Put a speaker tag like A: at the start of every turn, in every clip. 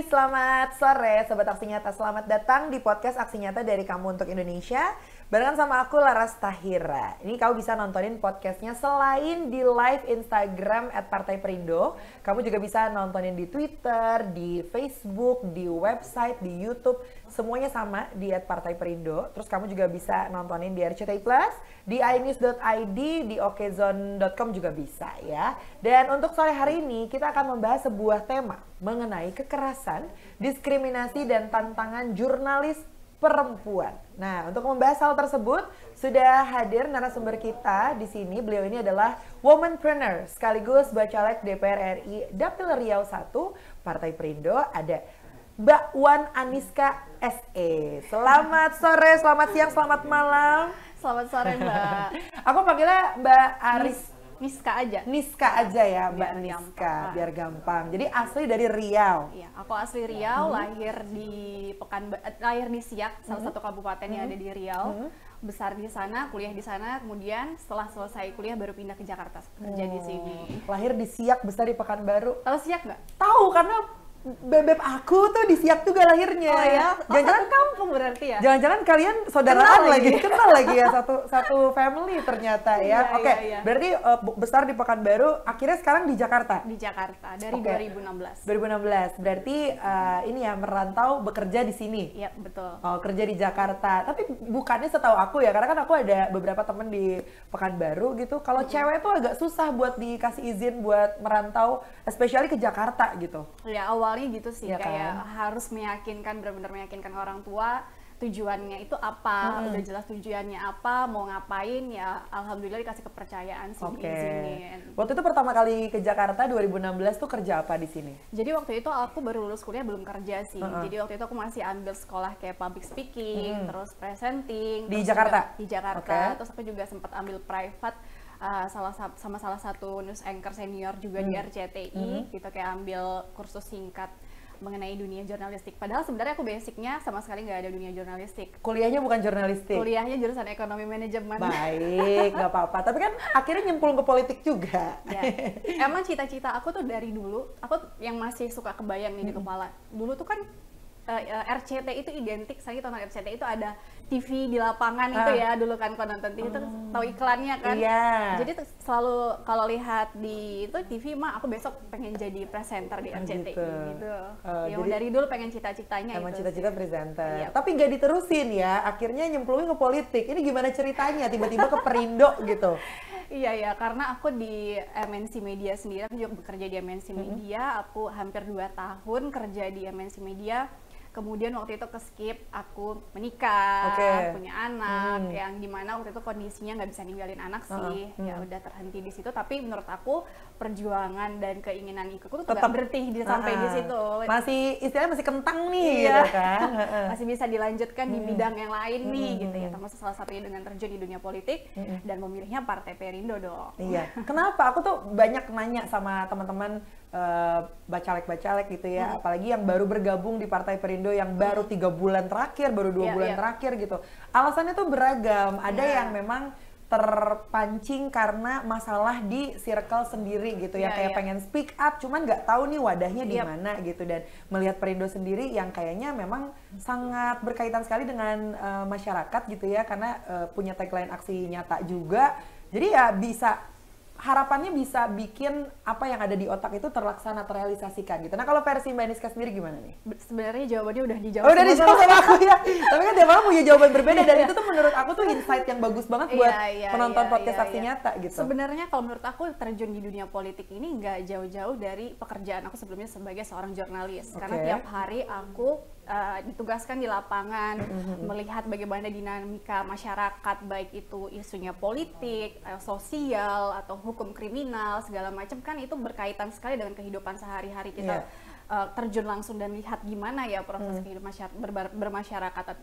A: selamat sore Sobat Aksi Nyata. Selamat datang di podcast Aksi Nyata dari Kamu Untuk Indonesia. Barengan sama aku Laras Tahira. Ini kamu bisa nontonin podcastnya selain di live Instagram @partaiperindo. Kamu juga bisa nontonin di Twitter, di Facebook, di website, di YouTube. Semuanya sama di @partaiperindo. Terus kamu juga bisa nontonin di RCTI Plus, di inews.id, di okezone.com juga bisa ya. Dan untuk sore hari ini kita akan membahas sebuah tema mengenai kekerasan, diskriminasi, dan tantangan jurnalis perempuan. Nah, untuk membahas hal tersebut sudah hadir narasumber kita di sini. Beliau ini adalah womanpreneur sekaligus bacalek DPR RI Dapil Riau 1 Partai Perindo. Ada Mbak Wan Aniska SE. Selamat sore, selamat siang, selamat malam.
B: Selamat sore Mbak.
A: Aku panggilnya Mbak Aris.
B: Niska aja.
A: Niska aja ya, Mbak
B: Biar
A: Niska,
B: gampang.
A: biar gampang. Jadi asli dari Riau.
B: Iya, aku asli Riau, lahir di Siak, salah satu kabupaten yang ada di Riau. Besar di sana, kuliah di sana, kemudian setelah selesai kuliah baru pindah ke Jakarta kerja di sini.
A: Lahir di Siak, besar di Pekanbaru.
B: Tahu Siak nggak?
A: Tahu karena bebek aku tuh di Siak juga lahirnya.
B: Oh ya,
A: Jangan-jangan
B: kampung berarti ya?
A: Jangan-jangan kalian saudaraan
B: Kenal
A: lagi,
B: lagi.
A: kenal lagi ya, satu family ternyata ya.
B: Iya,
A: Oke,
B: iya.
A: berarti besar di Pekanbaru, akhirnya sekarang di Jakarta.
B: Di Jakarta dari
A: Oke.
B: 2016.
A: 2016. Berarti ini ya merantau bekerja di sini.
B: Iya, betul.
A: Oh, kerja di Jakarta. Tapi bukannya setahu aku ya, karena kan aku ada beberapa temen di Pekanbaru gitu. Kalau cewek tuh agak susah buat dikasih izin buat merantau, especially ke Jakarta gitu.
B: Ya awalnya gitu sih,
A: Iya
B: kayak
A: kan?
B: harus meyakinkan, benar-benar meyakinkan orang tua tujuannya itu apa, udah jelas tujuannya apa, mau ngapain, ya alhamdulillah dikasih kepercayaan sih,
A: Oke.
B: diizinin.
A: Waktu itu pertama kali ke Jakarta 2016 tuh kerja apa di sini?
B: Jadi waktu itu aku baru lulus kuliah, belum kerja sih. Jadi waktu itu aku masih ambil sekolah kayak public speaking, terus presenting.
A: Di
B: terus
A: Jakarta?
B: juga di Jakarta.
A: Oke.
B: Terus aku juga sempat ambil private sama salah satu news anchor senior juga di RCTI. Gitu kayak ambil kursus singkat mengenai dunia jurnalistik. Padahal sebenarnya aku basicnya sama sekali nggak ada dunia jurnalistik.
A: Kuliahnya bukan jurnalistik?
B: Kuliahnya jurusan ekonomi manajemen.
A: Baik, nggak apa-apa. Tapi kan akhirnya nyemplung ke politik juga.
B: Ya. Emang cita-cita aku tuh dari dulu, aku yang masih suka kebayang nih di kepala. Dulu tuh kan RCTI itu identik, saya tonton RCTI itu ada TV di lapangan itu ya, dulu kan kalau nonton TV itu tahu iklannya kan.
A: Iya.
B: Jadi tuh selalu kalau lihat di itu TV mah aku besok pengen jadi presenter di RCTI gitu. Ya
A: jadi
B: dari dulu pengen cita-citanya
A: Emang
B: itu.
A: cita-cita presenter.
B: Iya.
A: Tapi nggak diterusin ya, akhirnya nyemplungin ke politik. Ini gimana ceritanya? Tiba-tiba ke Perindo gitu.
B: Iya ya, karena aku di MNC Media sendiri, aku juga bekerja di MNC Media, aku hampir 2 tahun kerja di MNC Media. Kemudian waktu itu ke-skip, aku menikah,
A: Oke.
B: punya anak, yang dimana waktu itu kondisinya nggak bisa ninggalin anak sih, ya udah terhenti di situ. Tapi menurut aku perjuangan dan keinginan ikutku tuh nggak berhenti sampai di situ.
A: Masih istilahnya masih kentang nih
B: Iya.
A: gitu kan.
B: Masih bisa dilanjutkan di bidang yang lain nih gitu ya, termasuk salah satunya dengan terjun di dunia politik dan memilihnya Partai Perindo dong.
A: Iya. Kenapa? Aku tuh banyak nanya sama teman-teman bacalek-bacalek gitu ya, apalagi yang baru bergabung di Partai Perindo yang baru 3 bulan terakhir, baru 2 bulan terakhir gitu. Alasannya tuh beragam. Ada yang memang terpancing karena masalah di circle sendiri gitu ya, kayak pengen speak up cuman nggak tahu nih wadahnya di mana gitu, dan melihat Perindo sendiri yang kayaknya memang sangat berkaitan sekali dengan masyarakat gitu ya, karena punya tagline aksi nyata juga, jadi ya bisa harapannya bisa bikin apa yang ada di otak itu terlaksana, terrealisasikan gitu. Nah kalau versi Mbak Niska sendiri gimana nih?
B: Sebenarnya jawabannya udah dijawab.
A: Oh, udah dijawab sama aku ya. Tapi kan tiap orang punya jawaban berbeda, dan itu tuh menurut aku tuh insight yang bagus banget buat penonton podcast Aksi Nyata gitu.
B: Sebenarnya kalau menurut aku terjun di dunia politik ini nggak jauh-jauh dari pekerjaan aku sebelumnya sebagai seorang jurnalis. Karena tiap hari aku ditugaskan di lapangan, melihat bagaimana dinamika masyarakat, baik itu isunya politik, sosial, atau hukum kriminal, segala macam kan itu berkaitan sekali dengan kehidupan sehari-hari kita. Terjun langsung dan lihat gimana ya proses kehidupan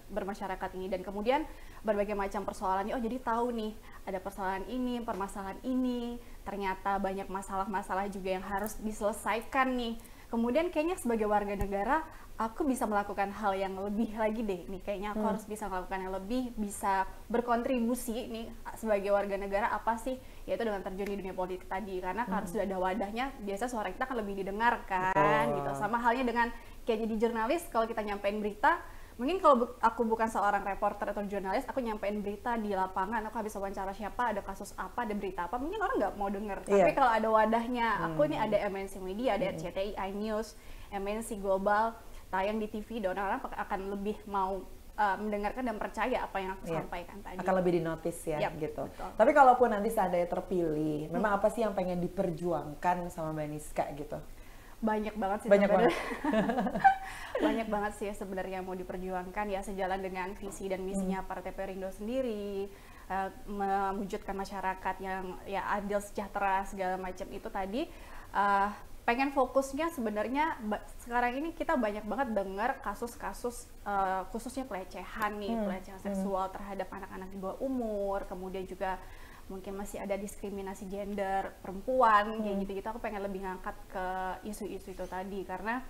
B: bermasyarakat ini, dan kemudian berbagai macam persoalannya. Oh jadi tahu nih ada persoalan ini, permasalahan ini, ternyata banyak masalah-masalah juga yang harus diselesaikan nih. Kemudian kayaknya sebagai warga negara aku bisa melakukan hal yang lebih lagi deh nih, kayaknya aku harus bisa melakukan yang lebih, bisa berkontribusi nih sebagai warga negara apa sih, yaitu dengan terjun di dunia politik tadi, karena harus sudah ada wadahnya, biasa suara kita kan lebih didengarkan. kan gitu. Sama halnya dengan kayak jadi jurnalis, kalau kita nyampein berita, mungkin kalau aku bukan seorang reporter atau jurnalis, aku nyampein berita di lapangan, aku habis wawancara siapa, ada kasus apa, ada berita apa, mungkin orang nggak mau denger. Tapi kalau ada wadahnya, aku ini ada MNC Media, ada RCTI, iNews, MNC Global, tayang di TV, dan orang-orang akan lebih mau mendengarkan dan percaya apa yang aku sampaikan tadi.
A: Akan lebih dinotis ya, gitu.
B: Betul.
A: Tapi kalaupun nanti seandainya terpilih, memang apa sih yang pengen diperjuangkan sama Mbak Niska gitu?
B: Banyak banget sih
A: banget.
B: Banyak banget sih sebenarnya yang mau diperjuangkan, ya sejalan dengan visi dan misinya Partai Perindo sendiri, mewujudkan masyarakat yang ya adil, sejahtera, segala macam itu tadi. Pengen fokusnya sebenarnya sekarang ini kita banyak banget dengar kasus-kasus khususnya pelecehan nih, pelecehan seksual terhadap anak-anak di bawah umur, kemudian juga mungkin masih ada diskriminasi gender perempuan kayak gitu-gitu. Aku pengen lebih ngangkat ke isu-isu itu tadi, karena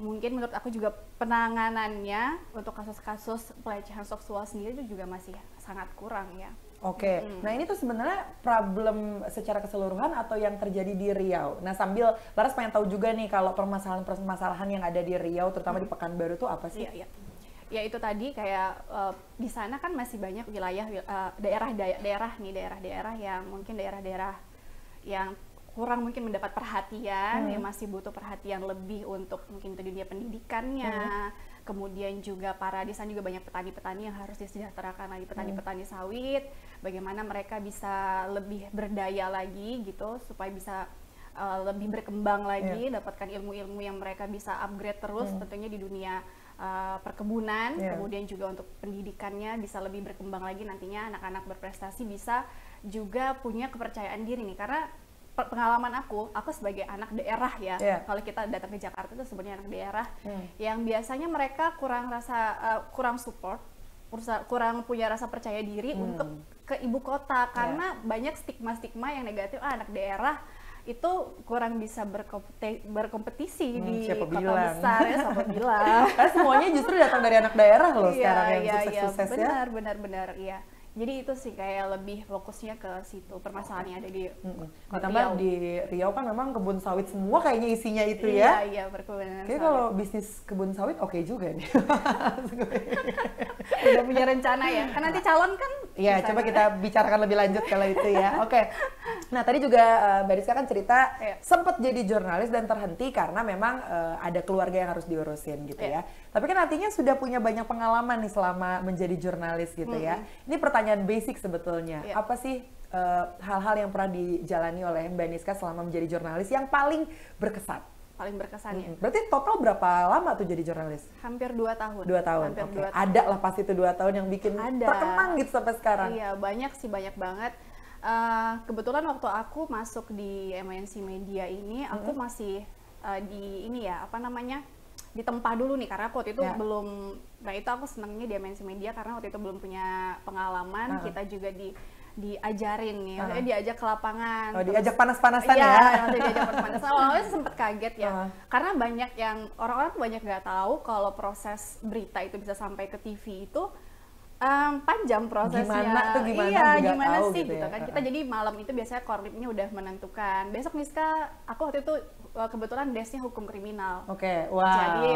B: mungkin menurut aku juga penanganannya untuk kasus-kasus pelecehan seksual sendiri itu juga masih sangat kurang ya.
A: Oke, nah ini tuh sebenarnya problem secara keseluruhan atau yang terjadi di Riau? Nah sambil Laras pengen tahu juga nih kalau permasalahan-permasalahan yang ada di Riau, terutama di Pekanbaru tuh apa sih?
B: Iya. Ya itu tadi kayak di sana kan masih banyak wilayah daerah-daerah yang mungkin daerah-daerah yang kurang mungkin mendapat perhatian, yang masih butuh perhatian lebih untuk mungkin itu dunia pendidikannya. Kemudian juga di sana juga banyak petani-petani yang harus disejahterakan lagi, petani-petani sawit, bagaimana mereka bisa lebih berdaya lagi gitu supaya bisa lebih berkembang lagi, dapatkan ilmu-ilmu yang mereka bisa upgrade terus tentunya di dunia perkebunan, kemudian juga untuk pendidikannya bisa lebih berkembang lagi, nantinya anak-anak berprestasi bisa juga punya kepercayaan diri nih, karena pengalaman aku sebagai anak daerah ya, kalau kita datang ke Jakarta itu sebenarnya anak daerah yang biasanya mereka kurang support, kurang punya rasa percaya diri untuk ke ibu kota, karena banyak stigma-stigma yang negatif, anak daerah itu kurang bisa berkompetisi di kota besar ya, siapa bilang.
A: Karena semuanya justru datang dari anak daerah loh sekarang yang sukses-sukses ya.
B: Benar, iya. Jadi itu sih kayak lebih fokusnya ke situ, permasalahannya ada di
A: ditambah di Riau kan memang kebun sawit semua kayaknya isinya itu ya.
B: Iya, perkebunan
A: sawit. Kalau bisnis kebun sawit oke juga nih.
B: Udah punya rencana ya, kan nanti calon kan.
A: Iya, coba kita bicarakan lebih lanjut kalau itu ya. Oke. Nah tadi juga Mbak Rizka kan cerita sempat jadi jurnalis dan terhenti karena memang ada keluarga yang harus diurusin gitu ya. Tapi kan artinya sudah punya banyak pengalaman nih selama menjadi jurnalis gitu ya. Ini pertanyaan basic sebetulnya. Apa sih hal-hal yang pernah dijalani oleh Mbak Niska selama menjadi jurnalis yang paling berkesan?
B: Paling berkesan ya.
A: Berarti total berapa lama tuh jadi jurnalis?
B: Hampir 2 tahun.
A: 2 tahun. Hampir 2 tahun. Ada lah pasti itu 2 tahun yang bikin terkenang gitu sampai sekarang.
B: Iya, banyak banget. Kebetulan waktu aku masuk di MNC Media ini, aku masih ditempa dulu nih, karena aku waktu itu belum, nah itu aku senangnya di MNC Media karena waktu itu belum punya pengalaman, kita juga diajarin nih, diajak ke lapangan.
A: Diajak panas-panasan ya?
B: Iya, diajak panas-panasan. Awalnya sempet kaget ya, karena banyak yang, orang-orang tuh banyak nggak tahu kalau proses berita itu bisa sampai ke TV itu panjang prosesnya. Gimana sih gitu kan. Kita jadi malam itu biasanya korlipnya udah menentukan. Besok Niska, aku waktu itu kebetulan desk-nya hukum kriminal. Jadi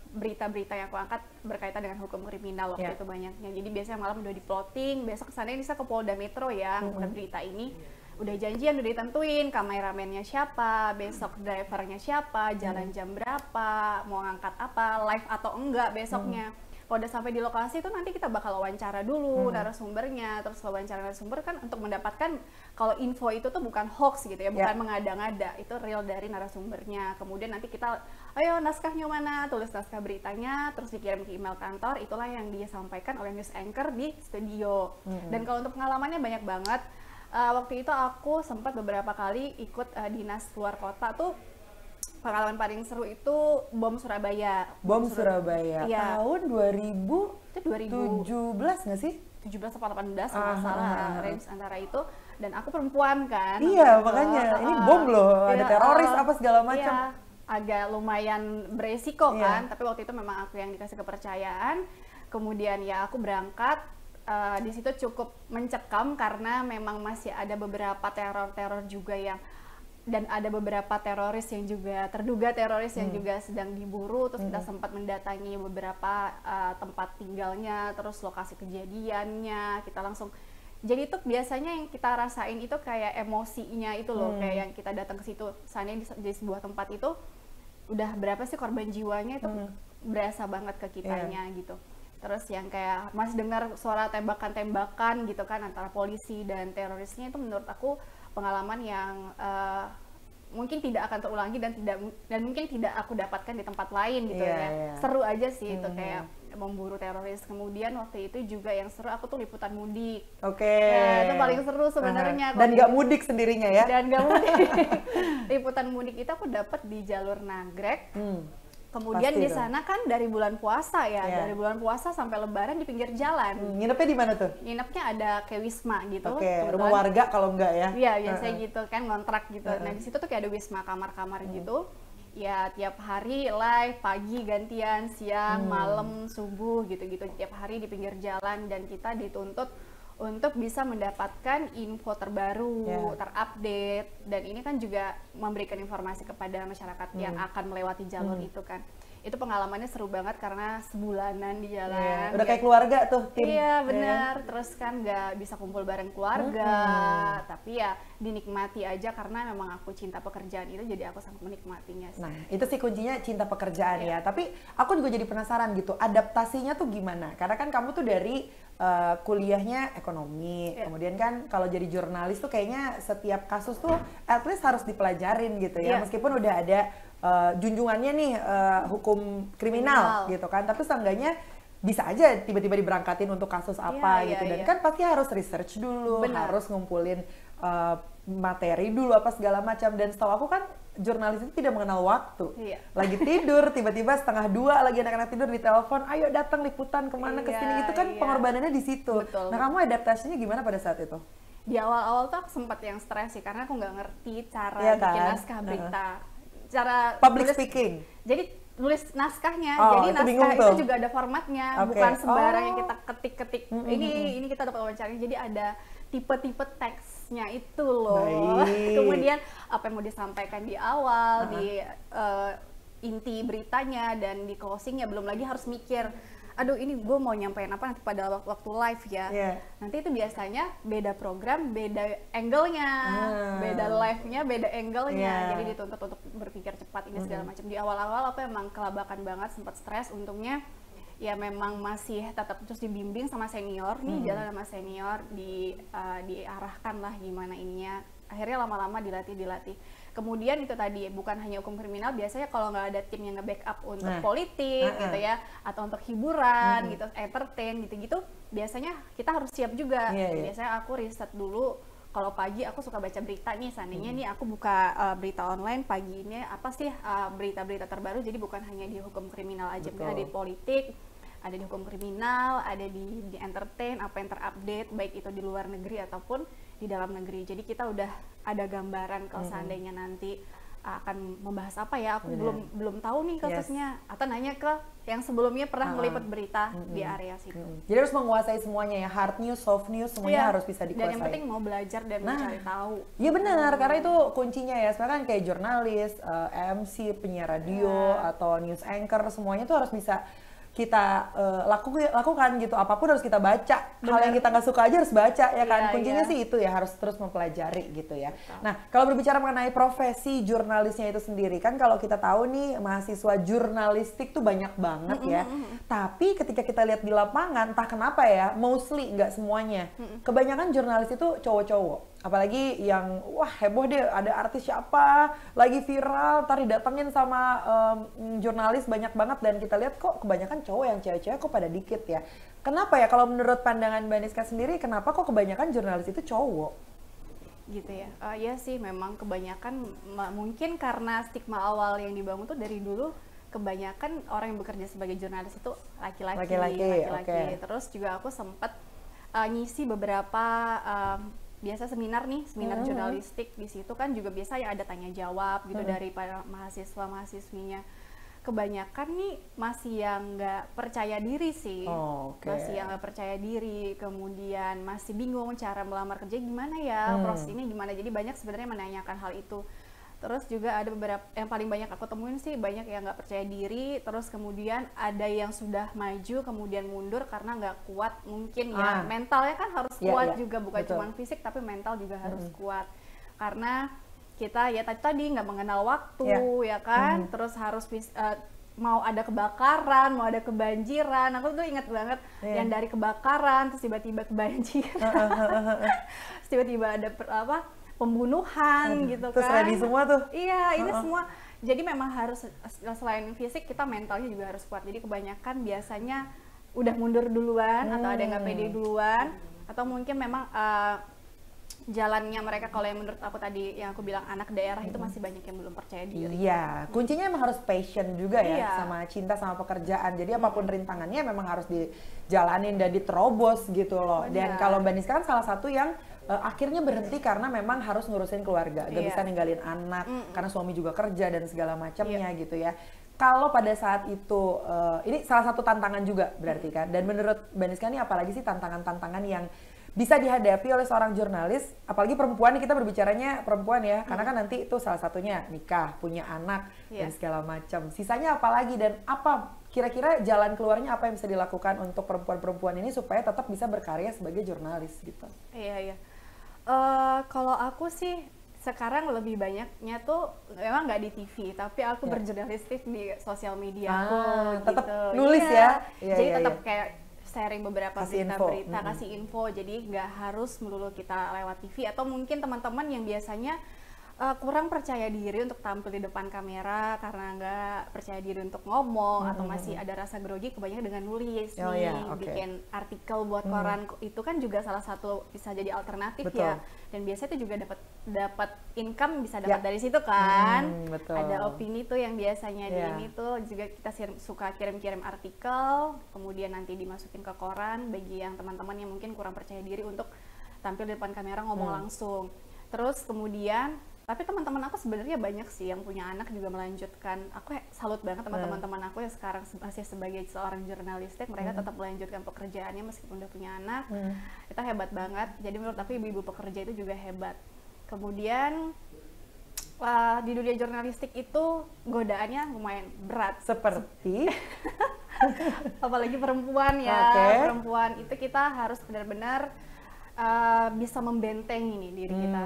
B: berita-berita yang aku angkat berkaitan dengan hukum kriminal waktu itu banyaknya. Jadi biasanya malam udah di-plotting, besok kesana Niska ke Polda Metro ya, ngangkat berita ini. Udah janjian, udah ditentuin kameramennya siapa, besok drivernya siapa, jalan jam berapa, mau ngangkat apa, live atau enggak besoknya. Kalau udah sampai di lokasi itu nanti kita bakal wawancara dulu narasumbernya, terus wawancara narasumber kan untuk mendapatkan kalau info itu tuh bukan hoax gitu ya, bukan mengada-ngada, itu real dari narasumbernya. Kemudian nanti kita, ayo naskahnya mana, tulis naskah beritanya, terus dikirim ke email kantor, itulah yang dia sampaikan oleh news anchor di studio. Dan kalau untuk pengalamannya banyak banget. Waktu itu aku sempat beberapa kali ikut dinas luar kota tuh. Pengalaman paling seru itu Bom Surabaya.
A: Bom Surabaya. Tahun
B: 2017
A: nggak sih?
B: 17 atau 18 kalau salah, range antara itu. Dan aku perempuan kan.
A: Iya, makanya ini bom loh, ada teroris apa segala macam.
B: Iya, agak lumayan beresiko kan, tapi waktu itu memang aku yang dikasih kepercayaan. Kemudian ya aku berangkat. Di situ cukup mencekam karena memang masih ada beberapa teror-teror juga yang dan ada beberapa teroris yang juga terduga teroris yang juga sedang diburu, terus kita sempat mendatangi beberapa tempat tinggalnya, terus lokasi kejadiannya, kita langsung. Jadi itu biasanya yang kita rasain itu kayak emosinya itu loh, kayak yang kita datang ke situ, seandainya di sebuah tempat itu udah berapa sih korban jiwanya itu berasa banget ke kitanya gitu. Terus yang kayak masih dengar suara tembakan-tembakan gitu kan antara polisi dan terorisnya, itu menurut aku pengalaman yang mungkin tidak akan terulangi dan mungkin tidak aku dapatkan di tempat lain gitu ya. Seru aja sih itu kayak memburu teroris. Kemudian waktu itu juga yang seru aku tuh liputan mudik. Nah, itu paling seru sebenarnya.
A: Dan nggak mudik sendirinya ya?
B: Dan nggak mudik. Liputan mudik itu aku dapat di jalur Nagrek. Kemudian di sana kan dari bulan puasa ya, dari bulan puasa sampai Lebaran di pinggir jalan.
A: Nginepnya di mana tuh?
B: Nginepnya ada kayak wisma gitu.
A: Rumah warga kalau enggak ya?
B: Iya, biasanya gitu kan, ngontrak gitu. Nah di situ tuh kayak ada wisma, kamar-kamar gitu. Ya tiap hari live, pagi gantian, siang, malam, subuh gitu-gitu. Tiap hari di pinggir jalan, dan kita dituntut untuk bisa mendapatkan info terbaru, terupdate, dan ini kan juga memberikan informasi kepada masyarakat yang akan melewati jalur itu kan. Itu pengalamannya seru banget karena sebulanan di jalan.
A: Udah kayak keluarga tuh tim.
B: Iya benar, terus kan nggak bisa kumpul bareng keluarga, tapi ya dinikmati aja karena memang aku cinta pekerjaan itu, jadi aku sangat menikmatinya sih.
A: Nah itu sih kuncinya, cinta pekerjaan ya. Tapi aku juga jadi penasaran gitu, adaptasinya tuh gimana? Karena kan kamu tuh dari kuliahnya ekonomi, kemudian kan kalau jadi jurnalis tuh kayaknya setiap kasus tuh at least harus dipelajarin gitu ya, meskipun udah ada junjungannya nih hukum kriminal gitu kan, tapi seenggaknya bisa aja tiba-tiba diberangkatin untuk kasus apa gitu, dan kan pasti harus research dulu, harus ngumpulin materi dulu apa segala macam, dan setahu aku kan jurnalis itu tidak mengenal waktu. Lagi tidur tiba-tiba 1:30 lagi anak-anak tidur ditelepon, ayo datang liputan kemana kesini, itu kan pengorbanannya di situ. Nah kamu adaptasinya gimana pada saat itu?
B: Di awal-awal tuh aku sempat yang stres sih karena aku nggak ngerti cara bikin naskah berita, cara
A: public speaking.
B: Jadi nulis naskahnya, jadi naskah itu juga ada formatnya, bukan sembarang yang kita ketik-ketik. Ini kita dapat wawancaranya, jadi ada tipe-tipe teksnya itu loh. Kemudian apa yang mau disampaikan di awal, di inti beritanya, dan di closingnya, belum lagi harus mikir, aduh ini gue mau nyampein apa nanti pada waktu live ya. Nanti itu biasanya beda program, beda angle-nya, beda live-nya, beda angle-nya. Jadi dituntut untuk berpikir cepat ini segala macam. Di awal-awal aku emang kelabakan banget, sempat stres. Untungnya ya memang masih tetap terus dibimbing sama senior, nih jalan sama senior, diarahkan lah gimana ininya. Akhirnya lama-lama dilatih. Kemudian itu tadi, bukan hanya hukum kriminal, biasanya kalau nggak ada tim yang nge-backup untuk politik gitu ya, atau untuk hiburan gitu, entertain gitu-gitu, biasanya kita harus siap juga. Biasanya aku riset dulu. Kalau pagi aku suka baca berita nih, seandainya nih aku buka berita online pagi ini, apa sih berita-berita terbaru, jadi bukan hanya di hukum kriminal aja, ada di politik, ada di hukum kriminal, ada di entertain, apa yang terupdate, baik itu di luar negeri ataupun di dalam negeri. Jadi kita udah ada gambaran kalau seandainya nanti akan membahas apa ya, aku belum tahu nih kasusnya, atau nanya ke yang sebelumnya pernah meliput berita di area situ.
A: Jadi harus menguasai semuanya ya, hard news, soft news, semuanya harus bisa dikuasai.
B: Dan yang penting mau belajar dan mencari tahu.
A: Iya benar, karena itu kuncinya ya. Sebenarnya kan kayak jurnalis, MC, penyiar radio, atau news anchor, semuanya tuh harus bisa kita lakukan gitu. Apapun harus kita baca. Hal yang kita nggak suka aja harus baca ya kan. Kuncinya sih itu ya, harus terus mempelajari gitu ya. Nah kalau berbicara mengenai profesi jurnalisnya itu sendiri, kan kalau kita tahu nih mahasiswa jurnalistik tuh banyak banget ya. Tapi ketika kita lihat di lapangan, entah kenapa ya, mostly nggak semuanya, kebanyakan jurnalis itu cowok-cowok. Apalagi yang wah heboh deh, ada artis siapa lagi viral, ntar didatengin sama jurnalis banyak banget, dan kita lihat kok kebanyakan cowok, yang cewek-cewek kok pada dikit ya. Kenapa ya kalau menurut pandangan Mbak Niska sendiri, kenapa kok kebanyakan jurnalis itu cowok?
B: Gitu ya, ya sih memang kebanyakan, mungkin karena stigma awal yang dibangun tuh dari dulu, kebanyakan orang yang bekerja sebagai jurnalis itu laki-laki. Terus juga aku sempat ngisi beberapa biasa seminar jurnalistik. Di situ kan juga biasa ya ada tanya jawab gitu dari para mahasiswinya. Kebanyakan nih masih yang nggak percaya diri sih, masih yang nggak percaya diri, kemudian masih bingung cara melamar kerja gimana ya, proses ini gimana. Jadi banyak sebenarnya menanyakan hal itu. Terus juga ada beberapa yang paling banyak aku temuin sih, banyak yang nggak percaya diri, terus kemudian ada yang sudah maju kemudian mundur karena nggak kuat mungkin ya, mentalnya kan harus kuat juga, bukan cuma fisik tapi mental juga harus kuat, karena kita ya tadi nggak mengenal waktu ya kan, terus harus mau ada kebakaran, mau ada kebanjiran, aku tuh ingat banget yang dari kebakaran terus tiba-tiba kebanjiran, tiba-tiba ada pembunuhan gitu kan.
A: Terus ready semua tuh.
B: Iya, ini semua. Jadi memang harus selain fisik kita mentalnya juga harus kuat. Jadi kebanyakan biasanya udah mundur duluan atau ada yang nggak pede duluan, atau mungkin memang jalannya mereka, kalau yang menurut aku tadi yang aku bilang anak daerah itu masih banyak yang belum percaya diri.
A: Iya, kuncinya emang harus passion juga ya, sama cinta sama pekerjaan. Jadi apapun rintangannya memang harus dijalanin dan diterobos gitu loh. Dan kalau Mbak Niska kan salah satu yang akhirnya berhenti karena memang harus ngurusin keluarga, gak bisa ninggalin anak karena suami juga kerja dan segala macamnya gitu ya. Kalau pada saat itu, ini salah satu tantangan juga berarti kan. Dan menurut Mbak Niska ini apalagi sih tantangan-tantangan yang bisa dihadapi oleh seorang jurnalis, apalagi perempuan, kita berbicaranya perempuan ya, karena kan nanti itu salah satunya nikah, punya anak dan segala macam. Sisanya apalagi dan apa kira-kira jalan keluarnya, apa yang bisa dilakukan untuk perempuan-perempuan ini supaya tetap bisa berkarya sebagai jurnalis gitu?
B: Iya. Kalau aku sih sekarang lebih banyaknya tuh memang nggak di TV, tapi aku berjurnalistik di sosial media aku.
A: Tetap
B: gitu.
A: nulis ya?
B: Jadi tetap kayak sharing beberapa berita-berita, kasih info. Jadi nggak harus melulu kita lewat TV, atau mungkin teman-teman yang biasanya kurang percaya diri untuk tampil di depan kamera karena nggak percaya diri untuk ngomong, atau masih ada rasa grogi, kebanyakan dengan nulis bikin artikel buat koran, itu kan juga salah satu bisa jadi alternatif ya. Dan biasanya itu juga dapat income, bisa dapat dari situ kan. Ada opini tuh yang biasanya di ini tuh juga kita suka kirim-kirim artikel, kemudian nanti dimasukin ke koran bagi yang teman-teman yang mungkin kurang percaya diri untuk tampil di depan kamera ngomong langsung. Terus kemudian tapi teman-teman aku sebenarnya banyak sih yang punya anak juga melanjutkan. Aku salut banget sama teman-teman aku yang sekarang masih sebagai seorang jurnalistik, mereka tetap melanjutkan pekerjaannya meskipun udah punya anak. Itu hebat banget. Jadi menurut aku ibu-ibu pekerja itu juga hebat. Kemudian di dunia jurnalistik itu godaannya lumayan berat.
A: Seperti
B: apalagi perempuan ya. Perempuan itu kita harus benar-benar bisa membentengi nih diri kita.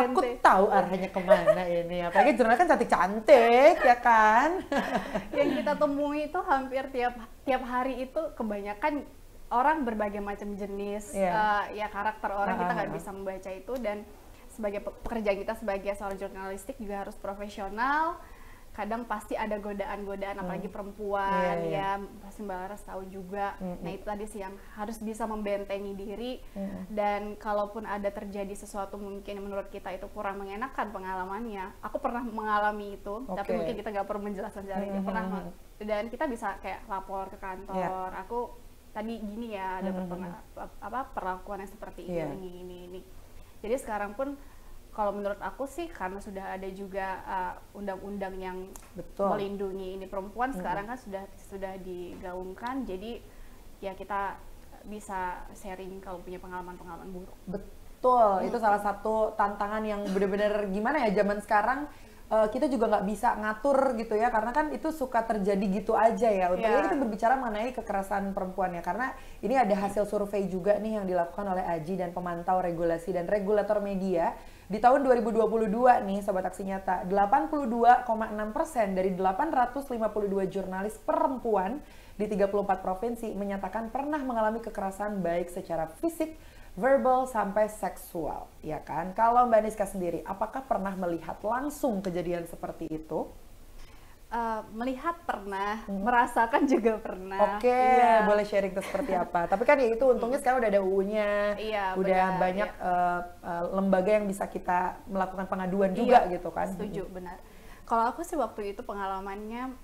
A: Aku tahu arahnya kemana ini. Apalagi jurnal kan cantik-cantik ya kan.
B: Yang kita temui itu hampir tiap hari itu kebanyakan orang berbagai macam jenis ya karakter orang, kita nggak bisa membaca itu. Dan sebagai pekerjaan kita sebagai seorang jurnalistik juga harus profesional. Kadang pasti ada godaan-godaan, apalagi perempuan ya, pasti Mbak Laras tahu juga. Nah itu tadi sih yang harus bisa membentengi diri. Dan kalaupun ada terjadi sesuatu mungkin yang menurut kita itu kurang mengenakan pengalamannya, aku pernah mengalami itu, tapi mungkin kita nggak perlu menjelaskan caranya. Dan kita bisa kayak lapor ke kantor, aku tadi gini ya, ada perlakuan yang seperti ini. Jadi sekarang pun kalau menurut aku sih, karena sudah ada juga undang-undang yang melindungi ini perempuan, sekarang kan sudah digaungkan, jadi ya kita bisa sharing kalau punya pengalaman-pengalaman buruk.
A: Betul, itu salah satu tantangan yang benar-benar gimana ya, zaman sekarang kita juga nggak bisa ngatur gitu ya, karena kan itu suka terjadi gitu aja ya. Untungnya kita berbicara mengenai kekerasan perempuan ya, karena ini ada hasil survei juga nih yang dilakukan oleh AJI dan pemantau regulasi dan regulator media. Di tahun 2022 nih Sobat Aksi Nyata, 82,6% dari 852 jurnalis perempuan di 34 provinsi menyatakan pernah mengalami kekerasan baik secara fisik, verbal, sampai seksual, ya kan? Kalau Mbak Niska sendiri, apakah pernah melihat langsung kejadian seperti itu?
B: Melihat pernah, merasakan juga pernah.
A: Boleh sharing itu seperti apa? Tapi kan ya itu untungnya sekarang udah ada UU-nya, udah banyak lembaga yang bisa kita melakukan pengaduan juga gitu kan?
B: Setuju, benar. Kalau aku sih waktu itu pengalamannya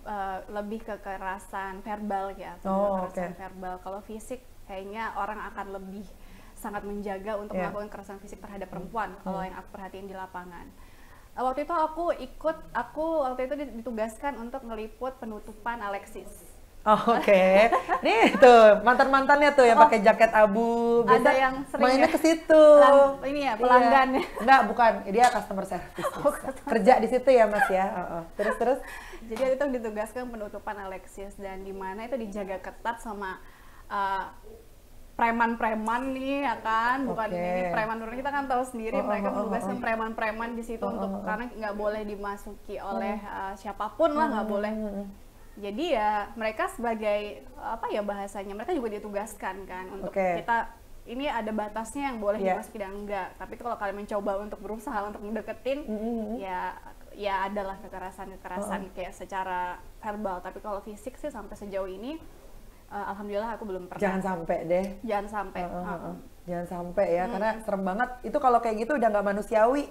B: lebih kekerasan verbal ya, kekerasan verbal. Kalau fisik kayaknya orang akan lebih sangat menjaga untuk melakukan kekerasan fisik terhadap perempuan, kalau yang aku perhatiin di lapangan. Waktu itu aku waktu itu ditugaskan untuk ngeliput penutupan Alexis.
A: Oh, oke. Nih tuh mantan-mantannya tuh yang pakai jaket abu. Biasa
B: ada yang sering
A: mainnya
B: ya,
A: ke situ.
B: ini ya pelanggan.
A: Iya. Enggak, bukan. Dia customer service. Kerja di situ ya, Mas ya. Terus.
B: Jadi itu ditugaskan penutupan Alexis dan di mana itu dijaga ketat sama preman-preman nih ya kan, bukan ini preman kita kan tahu sendiri mereka menugaskan preman-preman di situ untuk karena nggak boleh dimasuki oleh siapapun lah, nggak boleh. Jadi ya mereka sebagai apa ya bahasanya, mereka juga ditugaskan kan untuk kita ini ada batasnya yang boleh dimasuki dan enggak. Tapi kalau kalian mencoba untuk berusaha untuk mendeketin, ya adalah kekerasan kayak secara verbal. Tapi kalau fisik sih sampai sejauh ini, alhamdulillah aku belum pernah.
A: Jangan sampai deh.
B: Jangan sampai.
A: Jangan sampai ya, karena serem banget. Itu kalau kayak gitu udah nggak manusiawi.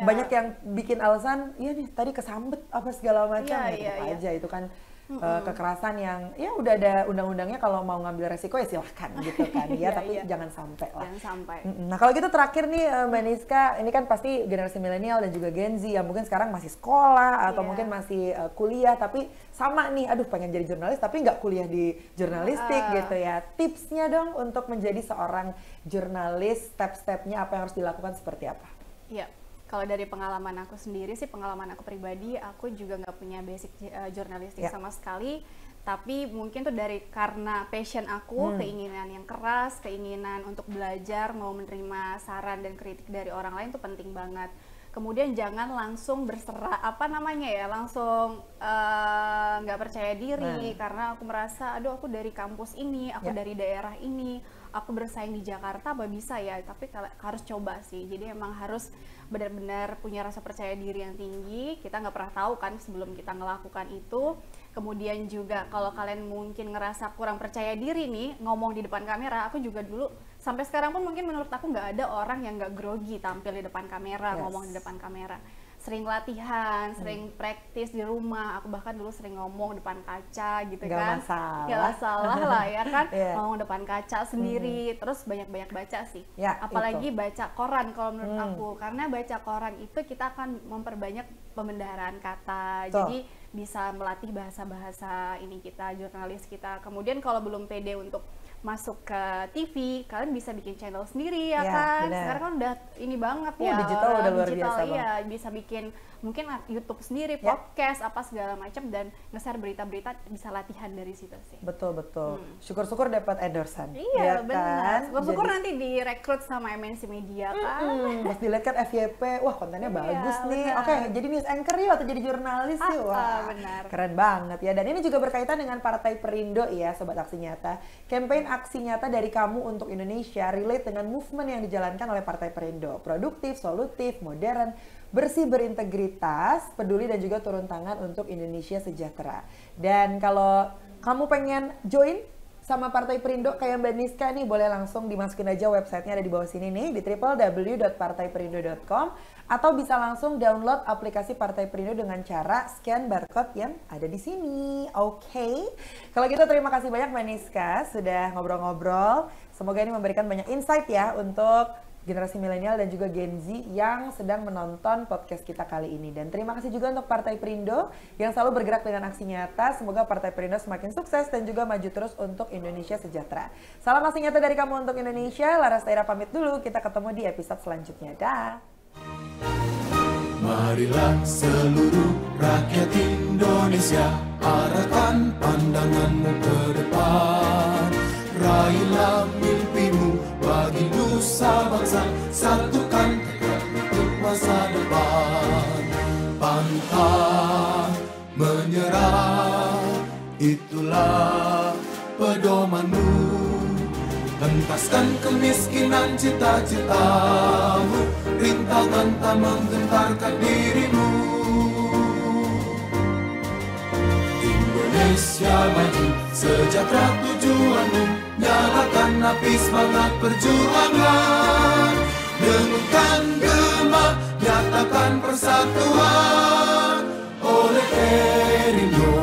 A: Banyak yang bikin alasan, iya nih tadi kesambet apa segala macam, aja itu kan. Kekerasan yang ya udah ada undang-undangnya, kalau mau ngambil resiko ya silahkan gitu kan ya, tapi jangan sampai lah.
B: Jangan sampai.
A: Nah kalau gitu terakhir nih Mbak Niska, ini kan pasti generasi milenial dan juga Gen Z yang mungkin sekarang masih sekolah atau mungkin masih kuliah, tapi sama nih, aduh pengen jadi jurnalis tapi nggak kuliah di jurnalistik gitu ya. Tipsnya dong untuk menjadi seorang jurnalis, step-stepnya apa yang harus dilakukan seperti apa?
B: Iya. Kalau dari pengalaman aku sendiri sih, pengalaman aku pribadi, aku juga nggak punya basic jurnalistik sama sekali. Tapi mungkin tuh karena passion aku, keinginan yang keras, keinginan untuk belajar, mau menerima saran dan kritik dari orang lain tuh penting banget. Kemudian jangan langsung langsung nggak percaya diri karena aku merasa, aduh aku dari kampus ini, aku dari daerah ini, aku bersaing di Jakarta, apa bisa ya? Tapi harus coba sih. Jadi emang harus benar-benar punya rasa percaya diri yang tinggi. Kita nggak pernah tahu kan sebelum kita melakukan itu. Kemudian juga kalau kalian mungkin ngerasa kurang percaya diri nih ngomong di depan kamera, aku juga dulu sampai sekarang pun mungkin menurut aku nggak ada orang yang nggak grogi tampil di depan kamera, ngomong di depan kamera. Sering latihan, sering praktis di rumah. Aku bahkan dulu sering ngomong depan kaca gitu kan. Gak masalah lah ya kan. Ngomong depan kaca sendiri. Terus banyak-banyak baca sih. Apalagi baca koran kalau menurut aku. Karena baca koran itu kita akan memperbanyak pembendaharaan kata. Jadi bisa melatih bahasa-bahasa ini kita, jurnalis kita. Kemudian kalau belum pede untuk masuk ke TV, kalian bisa bikin channel sendiri ya kan. Bener. Sekarang kan udah ini banget
A: digital udah luar biasa banget.
B: Bisa bikin mungkin YouTube sendiri, podcast apa segala macam, dan nge-share berita-berita, bisa latihan dari situ sih.
A: Betul. Syukur-syukur dapat endorsan.
B: Iya, benar. Syukur-syukur nanti direkrut sama MNC Media kan.
A: Pas dilihat kan FYP, wah kontennya bagus nih. Oke, jadi news anchor yuk atau jadi jurnalis yuk. Wah,
B: benar.
A: Keren banget ya. Dan ini juga berkaitan dengan Partai Perindo ya, Sobat Aksi Nyata. Campaign Aksi Nyata dari Kamu untuk Indonesia relate dengan movement yang dijalankan oleh Partai Perindo. Produktif, solutif, modern, bersih, berintegritas, peduli, dan juga turun tangan untuk Indonesia sejahtera. Dan kalau kamu pengen join sama Partai Perindo kayak Mbak Niska nih, boleh langsung dimasukin aja websitenya, ada di bawah sini nih, di www.partaiperindo.com, atau bisa langsung download aplikasi Partai Perindo dengan cara scan barcode yang ada di sini. Oke. Kalau gitu terima kasih banyak Mbak Niska sudah ngobrol-ngobrol. Semoga ini memberikan banyak insight ya untuk generasi milenial dan juga Gen Z yang sedang menonton podcast kita kali ini. Dan terima kasih juga untuk Partai Perindo yang selalu bergerak dengan aksi nyata. Semoga Partai Perindo semakin sukses dan juga maju terus untuk Indonesia sejahtera. Salam aksi nyata dari Kamu untuk Indonesia. Laras Taira pamit dulu. Kita ketemu di episode selanjutnya. Dah.
C: Marilah seluruh rakyat Indonesia, arahkan pandanganmu ke depan. Raihlah mimpimu bagi nusa bangsa, satukan tekad untuk masa depan. Pantang menyerah, itulah pedomanmu. Hentaskan kemiskinan cita-citamu, rintangan tak menggentarkan dirimu. Indonesia maju, sejahtera tujuanmu, nyalakan api semangat perjuangan. Dengungkan gema, nyatakan persatuan oleh Perindo.